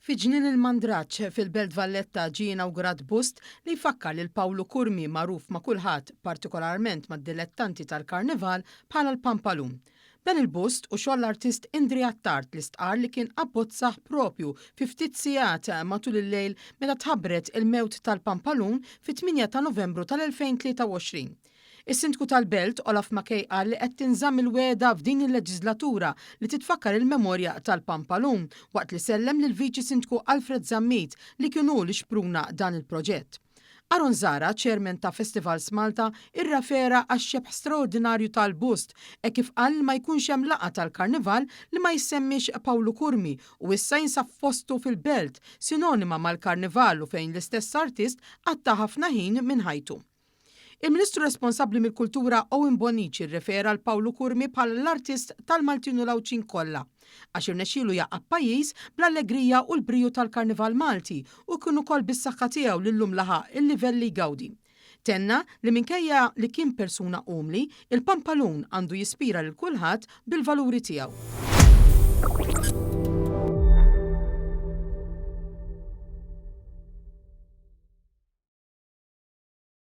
Fi ġnien il-Mandraċ fil-Belt Valletta ġie inawgurat bust li jfakkar lil Pawlu Kurmi magħruf ma' kulħadd, partikolarment mad-dilettanti tal-Karnival bħala l-Pampalun. Dan il-bust u xogħol l-artist Indri Attart li stqar li kien abbozzah propju fi ftit sigħat matul il-lejl meta tħabbret il-mewt tal-Pampalun fit-8 ta' Novembru tal-2023. Is-Sindku tal-Belt Olaf Makej qal li qed tinżamm il-wegħda f'din il-leġislatura li titfakkar il-memorja tal-Pampalun waqt li sellem lil Viċi Sindku Alfred Zammit li kienu li xpruna dan il-proġett. Aron Zara, chairman ta' Festivals Malta, irrafera għax-xebħ straordinarju tal-bust kif qal ma jkunx hemm laqgħa tal-Karnival li ma jsemmix Pawlu Kurmi u issa jinsab fostu fil-Belt, sinonima mal-Karnival u fejn l-istess artist għatta ħafna ħin minn ħajtu. Il-Ministru responsabbli mill-Kultura Owen Bonnici rrefera l Pawlu Kurmi bħala l-artist tal-Maltin u Lawċin kollha għax irnexxielu jaqgħab pajjiż bl-allegrija u l-briju tal-Karnival Malti u kien ukoll bis-saħħa tiegħu li llum laħaq il-livelli gawdi. Tenna li minkejja li kien persuna umli, il-Pampalun għandu jispira lil kulħadd bil-valuri tiegħu.